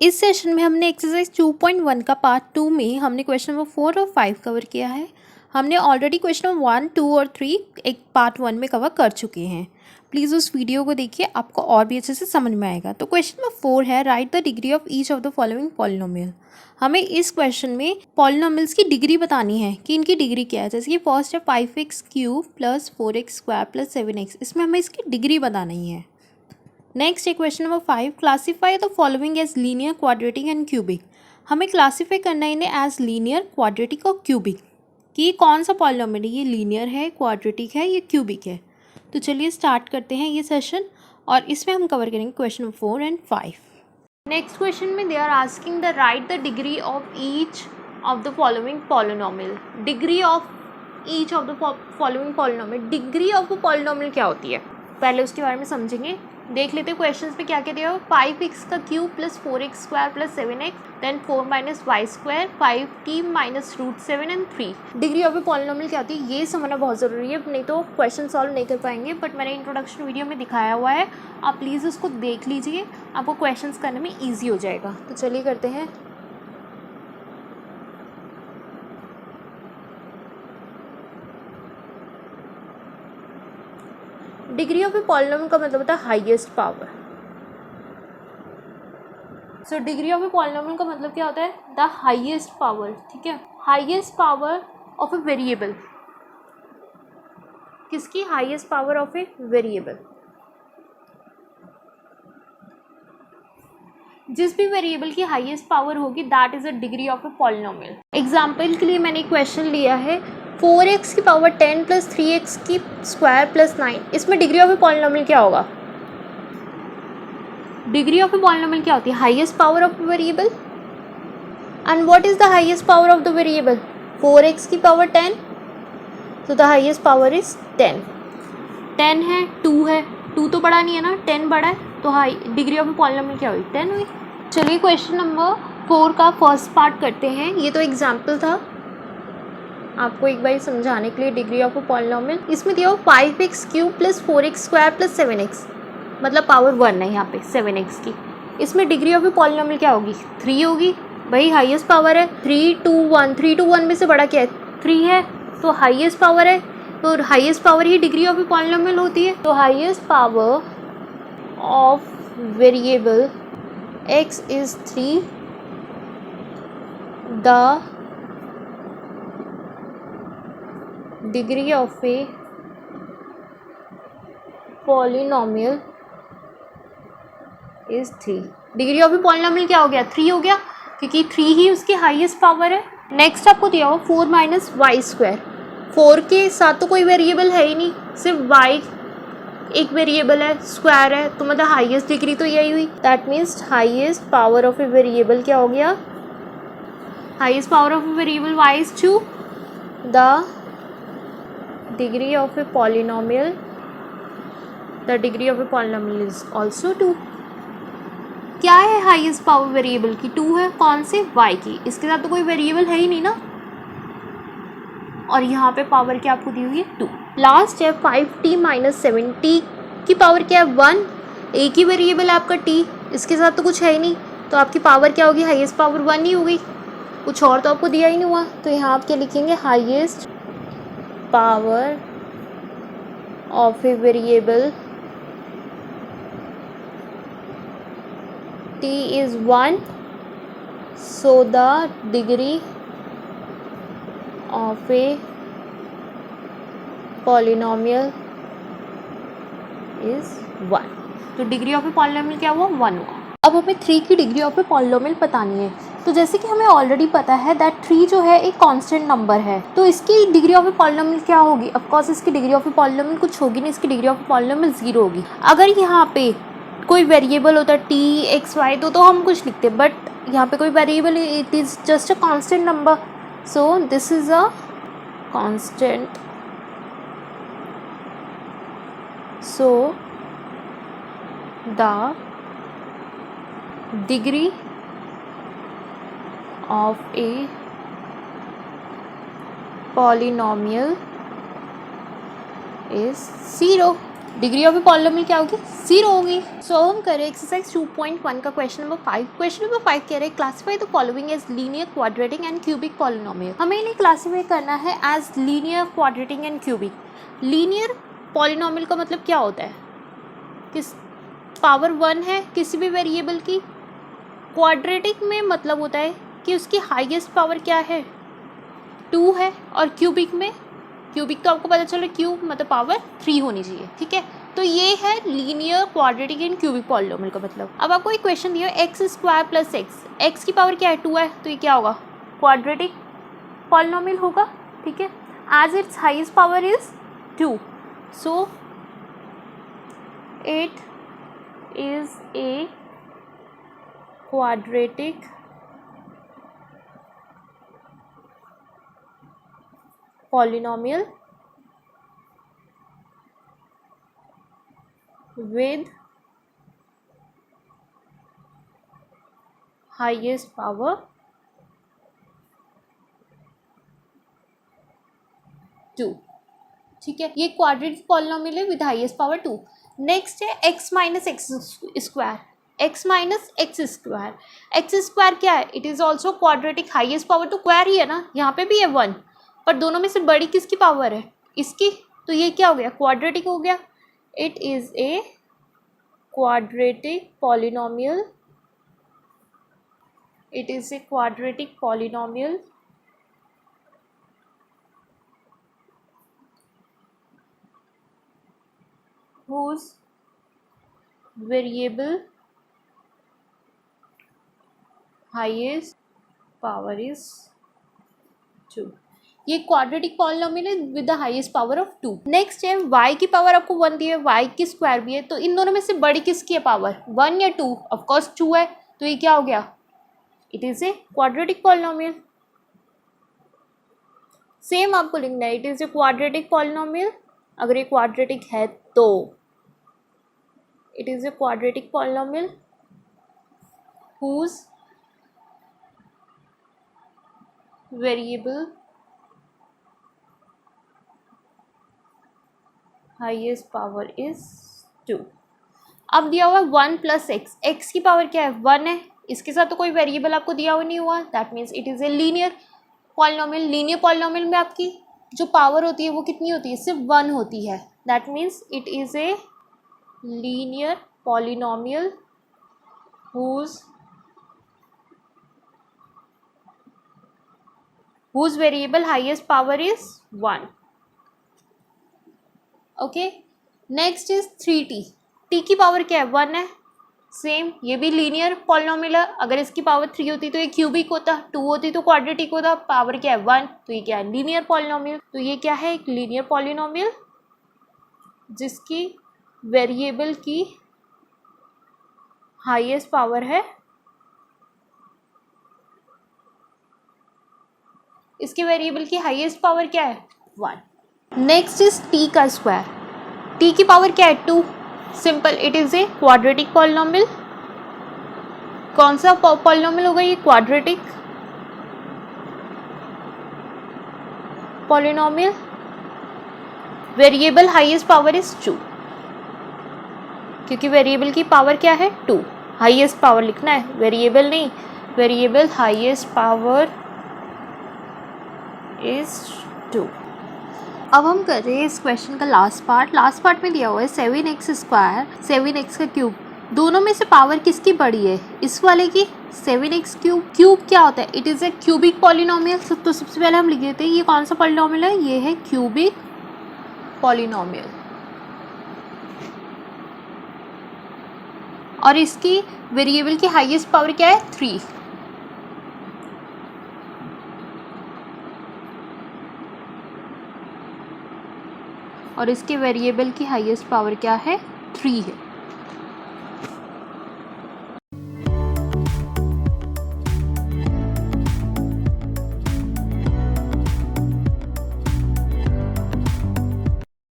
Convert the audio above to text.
इस सेशन में हमने एक्सरसाइज 2.1 का पार्ट 2 में हमने क्वेश्चन नंबर 4 और 5 कवर किया है। हमने ऑलरेडी क्वेश्चन नंबर 1, 2 और 3 एक पार्ट 1 में कवर कर चुके हैं। प्लीज़ उस वीडियो को देखिए, आपको और भी अच्छे से समझ में आएगा। तो क्वेश्चन नंबर 4 है, right the degree of each of the following polynomial. हमें इस क्वेश्चन में पॉलिनोमियल्स की डिग्री बतानी है कि इनकी डिग्री क्या है। जैसे कि फर्स्ट है 5x³ + 4x² + 7x, इसमें हमें इसकी डिग्री बतानी है। नेक्स्ट है question number 5, classify the following as linear, quadratic and cubic. हमें क्लासीफाई करना है इन्हें एज लीनियर, क्वाड्रेटिक और क्यूबिक कि ये कौन सा पॉलिनोमियल है, ये लीनियर है, क्वाड्रेटिक है, ये क्यूबिक है। तो चलिए स्टार्ट करते हैं ये सेशन और इसमें हम कवर करेंगे question number 4 and 5। Next question में they are asking the write the degree of each of the following polynomial. Degree of each of the following polynomial. Degree of a polynomial क्या होती है, पहले उसके बारे में समझेंगे। देख लेते हैं क्वेश्चंस पे क्या क्या दिया हो। 5x³ + 4x² + 7x, then 4 - y², 5t - √7 and 3। Degree of a polynomial क्या होती है ये समझना बहुत ज़रूरी है, नहीं तो क्वेश्चन सॉल्व नहीं कर पाएंगे। बट मैंने इंट्रोडक्शन वीडियो में दिखाया हुआ है, आप प्लीज़ उसको देख लीजिए, आपको क्वेश्चन करने में ईजी हो जाएगा। तो चलिए करते हैं। डिग्री ऑफ ए पॉलिनोमियल का मतलब होता है highest power. So degree of a polynomial का मतलब क्या होता है, द हाईएस्ट पावर। ठीक है, highest power of a variable. किसकी? Highest power of a variable. जिस भी वेरिएबल की हाईएस्ट पावर होगी that is a degree of a polynomial. Example के लिए मैंने एक क्वेश्चन लिया है 4x की पावर 10 + 3x की स्क्वायर + 9। इसमें डिग्री ऑफ ए पॉलिनोमियल क्या होगा? डिग्री ऑफ ए पॉलिनोमियल क्या होती है? Highest power of variable. And what is the highest power of the variable? 4x की पावर 10, तो द हाईएस्ट पावर इज 10। 10 है, 2 है, 2 तो बड़ा नहीं है ना, 10 बड़ा है, तो high degree of a polynomial क्या हुई? 10 हुई। चलिए क्वेश्चन नंबर 4 का फर्स्ट पार्ट करते हैं। ये तो एग्जाम्पल था आपको एक बार समझाने के लिए डिग्री ऑफ ए पॉलिनोमियल। इसमें दिया हो 5x³ + 4x² + 7x, मतलब पावर 1 है यहाँ पे 7x की। इसमें डिग्री ऑफ ए पॉलिनोमियल क्या होगी? 3 होगी। भाई हाईएस्ट पावर है, 3 to 1, 3 to 1 में से बड़ा क्या है? 3 है, तो हाईएस्ट पावर है, तो highest power he degree of a polynomial होती है। तो highest power of variable x is 3, the degree of a polynomial is 3। Degree of a polynomial क्या हो गया? 3 हो गया, क्योंकि 3 ही उसकी हाईएस्ट पावर है। नेक्स्ट आपको दिया हो 4 - y²। 4 के साथ तो कोई वेरिएबल है ही नहीं, सिर्फ y एक वेरिएबल है, स्क्वायर है, तो मतलब हाईएस्ट डिग्री तो यही हुई। That means highest power of a variable क्या हो गया? Highest power of a variable y is 2, the degree of a polynomial, the degree of a polynomial is also 2। क्या है हाईएस्ट पावर वेरिएबल की? 2 है। कौन से? y की। इसके साथ तो कोई वेरिएबल है ही नहीं ना, और यहाँ पे पावर क्या आपको दी हुई है? 2। लास्ट है 5t - 7t की पावर क्या है? 1। एक ही वेरिएबल है आपका t, इसके साथ तो कुछ है ही नहीं, तो आपकी पावर क्या होगी? हाईएस्ट पावर 1 ही हो गई, कुछ और तो आपको दिया ही नहीं हुआ। तो यहाँ आप क्या लिखेंगे? Highest power of a variable t is 1, so the degree of a polynomial is 1। तो डिग्री ऑफ ए पॉलिनोमियल क्या हुआ? 1 हुआ। अब हमें 3 की डिग्री ऑफ ए पॉलिनोमियल बतानी है। तो जैसे कि हमें ऑलरेडी पता है दैट 3 जो है एक कांस्टेंट नंबर है, तो इसकी डिग्री ऑफ ए पॉलिनोमियल क्या होगी? ऑफ कोर्स इसकी डिग्री ऑफ ए पॉलिनोमियल कुछ होगी नहीं, इसकी डिग्री ऑफ ए पॉलिनोमियल 0 होगी। अगर यहाँ पे कोई वेरिएबल होता t x y तो हम कुछ लिखते, बट यहाँ पे कोई variable, it is just a constant number, so this is a constant, so the degree of a polynomial is 0। Degree of a polynomial क्या होगी, 0 होगी। सो हम करें एक्सरसाइज 2.1 का क्वेश्चन नंबर 5। क्वेश्चन नंबर 5 कह रहे हैं classify the following as linear, quadratic and cubic polynomial. हमें इन्हें क्लासीफाई करना है as linear, quadratic and cubic. Linear polynomial का मतलब क्या होता है, किस पावर 1 है किसी भी वेरिएबल की। क्वाड्रेटिक में मतलब होता है कि उसकी हाईएस्ट पावर क्या है, 2 है। और क्यूबिक में, क्यूबिक तो आपको पता चला क्यूब मतलब पावर 3 होनी चाहिए, ठीक है। तो ये है linear, quadratic and cubic polynomial का मतलब। अब आपको एक क्वेश्चन दिया एक्स स्क्वायर प्लस एक्स की पावर क्या है, 2 है, तो ये क्या होगा, क्वाड्रेटिक पॉलिनोमियल होगा, ठीक है। As its highest power is 2, so it is a quadratic polynomial with highest power 2, ठीक है। ये क्वाड्रेटिक पॉलिनोमियल है विद हाईएस्ट पावर 2। नेक्स्ट है x minus x square, x minus x square. X square क्या है, it is also quadratic, highest power तो square ही है ना, यहाँ पे भी है 1, पर दोनों में से बड़ी किसकी पावर है, इसकी, तो ये क्या हो गया, क्वाड्रेटिक हो गया। It is a quadratic polynomial, it is a quadratic polynomial whose variable highest power is 2। ये क्वाड्रेटिक पॉलिनोमियल है with the highest power of 2। Next है y की पावर आपको 1 दी है, y की स्क्वायर भी है, तो इन दोनों में से बड़ी किसकी है पावर, 1 या 2, ऑफ कोर्स 2 है, तो ये क्या हो गया, it is a quadratic polynomial. Same आपको लिखना है, it is a quadratic polynomial, अगर ये क्वाड्रेटिक है तो it is a quadratic polynomial whose variable highest power is 2। अब दिया हुआ 1 प्लस एक्स, एक्स की पावर क्या है, 1 है, इसके साथ तो कोई वेरिएबल आपको दिया हुआ नहीं हुआ, that means it is a linear polynomial. Linear polynomial में आपकी जो पावर होती है वो कितनी होती है, सिर्फ 1 होती है, that means it is a linear polynomial whose variable highest power is 1। Okay, next is 3t, t की पावर क्या है, 1 है, सेम ये भी लीनियर पॉलिनोमियल है, अगर इसकी पावर 3 होती तो ये क्यूबिक होता, 2 होती तो क्वाड्रेटिक होता, पावर क्या है 1, तो ये क्या है, लीनियर पॉलिनोमियल। तो ये क्या है, एक लीनियर पॉलिनोमियल जिसकी वेरिएबल की हाईएस्ट पावर है, इसके वेरिएबल की हाईएस्ट पावर क्या है, 1। नेक्स्ट इज t का स्क्वायर, t की पावर क्या है, 2, simple, it is a quadratic polynomial. कौन सा पॉलिनोमियल होगा ये, quadratic polynomial, variable highest power is 2, क्योंकि वेरिएबल की पावर क्या है, 2, हाईएस्ट पावर लिखना है, वेरिएबल नहीं, वेरिएबल हाईएस्ट पावर इज 2। अब हम कर रहे हैं इस क्वेश्चन का लास्ट पार्ट में दिया हुआ है 7x स्क्वायर 7x का क्यूब, दोनों में से पावर किसकी बड़ी है, इस वाले की, 7x क्यूब। क्यूब क्या होता है, it is a cubic polynomial. तो सबसे पहले हम लिख देते हैं ये कौन सा पॉलिनोमियल है, ये है क्यूबिक पॉलिनोमियल, और इसकी वेरिएबल की हाईएस्ट पावर क्या है, 3। और इसके वेरिएबल की हाईएस्ट पावर क्या है, 3 है।